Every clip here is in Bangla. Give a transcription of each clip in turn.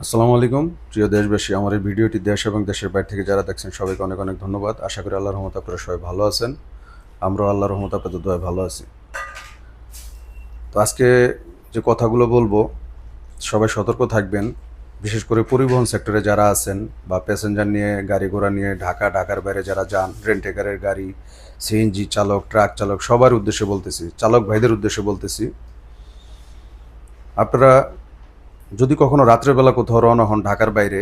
আসসালামু আলাইকুম প্রিয় দেশবাসী। আমার এই ভিডিওটি দেশ এবং দেশের বাইরে থেকে যারা দেখছেন সবাইকে অনেক অনেক ধন্যবাদ। আশা করি আল্লাহর রহমতে আপনারা সবাই ভালো আছেন। আমরাও আল্লাহর রহমতে আপনাদের দোয়ায় ভালো আছি। তো আজকে যে কথাগুলো বলবো, সবাই সতর্ক থাকবেন। বিশেষ করে পরিবহন সেক্টরে যারা আছেন বা প্যাসেঞ্জার নিয়ে গাড়ি ঘোড়া নিয়ে ঢাকার বাইরে যারা যান, রেন্টেকারের গাড়ি, সিএনজি চালক, ট্রাক চালক, সবার উদ্দেশ্যে বলতেছি, চালক ভাইদের উদ্দেশ্যে বলতেছি, আপনারা যদি কখনো রাত্রেবেলা কোথাও রওনা হন ঢাকার বাইরে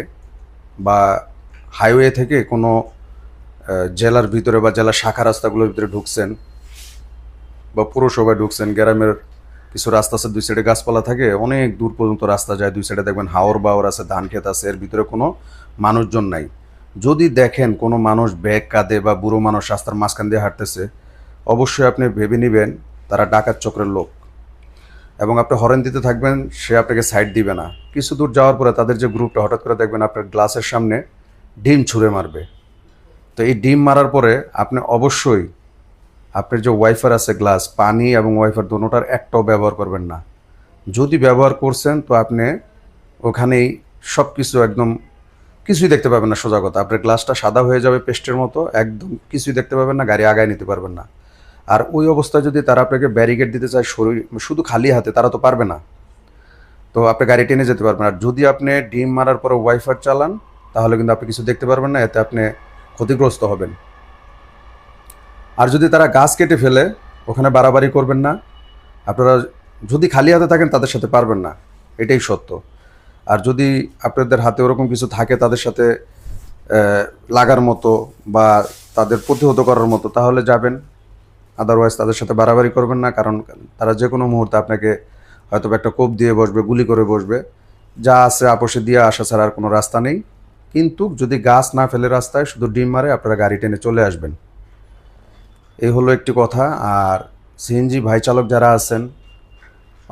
বা হাইওয়ে থেকে কোনো জেলার ভিতরে বা জেলার শাখা রাস্তাগুলোর ভিতরে ঢুকছেন বা পুরসভায় ঢুকছেন, গ্রামের কিছু রাস্তা আছে, দুই সাইডে গাছপালা থাকে, অনেক দূর পর্যন্ত রাস্তা যায়, দুই সাইডে দেখবেন হাওর বাওর আছে, ধান ক্ষেত আছে, এর ভিতরে কোনো মানুষজন নাই। যদি দেখেন কোনো মানুষ ব্যাগ কাঁধে বা বুড়ো মানুষ রাস্তার মাঝখান দিয়ে হাঁটতেছে, অবশ্যই আপনি ভেবে নেবেন তারা ডাকাত চক্রের লোক, এবং আপনি হরেন দিতে থাকবেন, সে আপনাকে সাইড দিবে না। কিছু দূর যাওয়ার পরে তাদের যে গ্রুপটা হঠাৎ করে দেখবেন আপনার গ্লাসের সামনে ডিম ছুঁড়ে মারবে। তো এই ডিম মারার পরে আপনি অবশ্যই আপনার যে ওয়াইফার আছে, গ্লাস, পানি এবং ওয়াইফার দোনোটার একটাও ব্যবহার করবেন না। যদি ব্যবহার করছেন তো আপনি ওখানেই সব কিছু একদম কিছুই দেখতে পাবেন না। সোজা কথা, আপনার গ্লাসটা সাদা হয়ে যাবে পেস্টের মতো, একদম কিছুই দেখতে পাবেন না, গাড়ি আগায় নিতে পারবেন না। আর ওই অবস্থায় যদি তারা আপনাকে ব্যারিকেড দিতে চায় শরীর শুধু খালি হাতে, তারা তো পারবে না, তো আপনি গাড়ি টেনে যেতে পারবেন। আর যদি আপনি ডিম মারার পরে ওয়াইফার চালান তাহলে কিন্তু আপনি কিছু দেখতে পারবেন না, এতে আপনি ক্ষতিগ্রস্ত হবেন। আর যদি তারা গাছ কেটে ফেলে, ওখানে বাড়াবাড়ি করবেন না। আপনারা যদি খালি হাতে থাকেন তাদের সাথে পারবেন না, এটাই সত্য। আর যদি আপনাদের হাতে ওরকম কিছু থাকে তাদের সাথে লাগার মতো বা তাদের প্রতিহত করার মতো, তাহলে যাবেন। আদারওয়াইজ তাদের সাথে বাড়াবাড়ি করবেন না, কারণ তারা যে কোনো মুহূর্তে আপনাকে হয়তো একটা কোপ দিয়ে বসবে, গুলি করে বসবে। যা আছে আপোষে দিয়ে আসা ছাড়া আর কোনো রাস্তা নেই। কিন্তু যদি গাছ না ফেলে রাস্তায়, শুধু ডিম মারে, আপনারা গাড়ি টেনে চলে আসবেন। এই হলো একটি কথা। আর সিএনজি ভাই চালক যারা আছেন,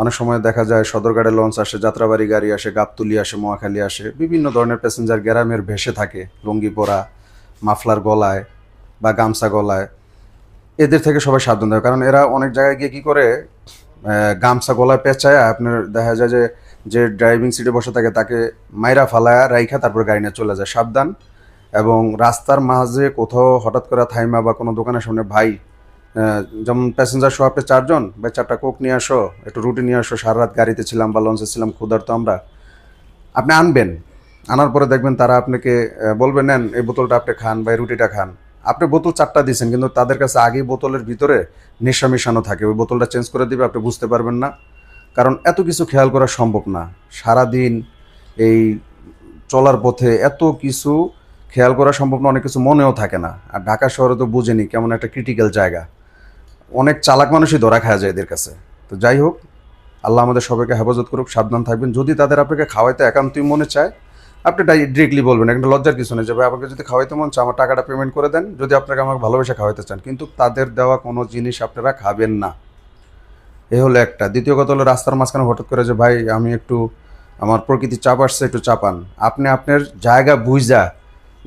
অনেক সময় দেখা যায় সদরঘাটে লঞ্চ আসে, যাত্রাবাড়ি গাড়ি আসে, গাবতলী আসে, মহাখালী আসে, বিভিন্ন ধরনের প্যাসেঞ্জার গ্রামের ভেসে থাকে লুঙ্গি পরা, মাফলার গলায় বা গামছা গলায়। এদের থেকে সবাই সাবধান দেবে, কারণ এরা অনেক জায়গায় গিয়ে কী করে, গামছা গলায় পেঁচায় আপনার দেখা যায় যে যে ড্রাইভিং সিটে বসে থাকে তাকে মাইরা ফালায়া রাইখা তারপর গাড়ি নিয়ে চলে যায়। সাবধান। এবং রাস্তার মাঝে কোথাও হঠাৎ করে থাইমা বা কোনো দোকানের সামনে, ভাই, যেমন প্যাসেঞ্জার সহ আপনি চারজন, ভাই 4টা কোক নিয়ে আসো, একটু রুটি নিয়ে আসো, সারা রাত গাড়িতে ছিলাম বা লঞ্চে ছিলাম, ক্ষুধার্ত আমরা, আপনি আনবেন। আনার পরে দেখবেন তারা আপনাকে বলবে, নেন এই বোতলটা আপনি খান বা এই রুটিটা খান। আপনি বোতল 4টা দিয়েছেন, কিন্তু তাদের কাছে আগেই বোতলের ভিতরে নেশা মেশানো থাকে, ওই বোতলটা চেঞ্জ করে দিবে, আপনি বুঝতে পারবেন না। কারণ এত কিছু খেয়াল করা সম্ভব না সারাদিন। এই চলার পথে এত কিছু খেয়াল করা সম্ভব না, অনেক কিছু মনেও থাকে না। আর ঢাকা শহরে তো বুঝেনি কেমন একটা ক্রিটিক্যাল জায়গা, অনেক চালাক মানুষই ধরা খাওয়া যায় এদের কাছে। তো যাই হোক, আল্লাহ আমাদের সবাইকে হেফাজত করুক, সাবধান থাকবেন। যদি তাদের আপনাকে খাওয়াইতে একান্তই মনে চায়, আপনি ডিরেক্টলি বলবেন, একটা লজ্জার কিছু নেই, যে ভাই আমাকে যদি খাওয়াইতে মন চায় আমার টাকাটা পেমেন্ট করে দেন, যদি আপনাকে আমাকে ভালোবেসে খাওয়াইতে চান। কিন্তু তাদের দেওয়া কোনো জিনিস আপনারা খাবেন না। এ হলো একটা। দ্বিতীয় কথা হলো, রাস্তার মাঝখানে হঠাৎ করে যে ভাই আমি একটু, আমার প্রকৃতির চাপ আসছে, একটু চাপান, আপনি আপনার জায়গা বুঝা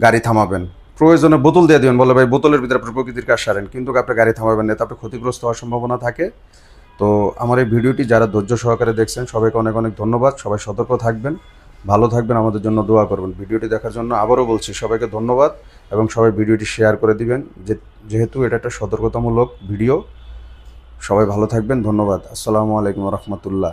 গাড়ি থামাবেন। প্রয়োজনে বোতল দিয়ে দেবেন, বলে ভাই বোতলের ভিতরে আপনি প্রকৃতির কাজ সারেন, কিন্তু আপনি গাড়ি থামাবেন না, তারপরে ক্ষতিগ্রস্ত হওয়ার সম্ভাবনা থাকে। তো আমার এই ভিডিওটি যারা ধৈর্য সহকারে দেখছেন সবাইকে অনেক অনেক ধন্যবাদ। সবাই সতর্ক থাকবেন, ভালো থাকবেন, আমাদের জন্য দোয়া করবেন। ভিডিওটি দেখার জন্য আবারও বলছি সবাইকে ধন্যবাদ, এবং সবাই ভিডিওটি শেয়ার করে দিবেন, যেহেতু এটা একটা সতর্কতামূলক ভিডিও। সবাই ভালো থাকবেন, ধন্যবাদ। আসসালামু আলাইকুম রহমতুল্লাহ।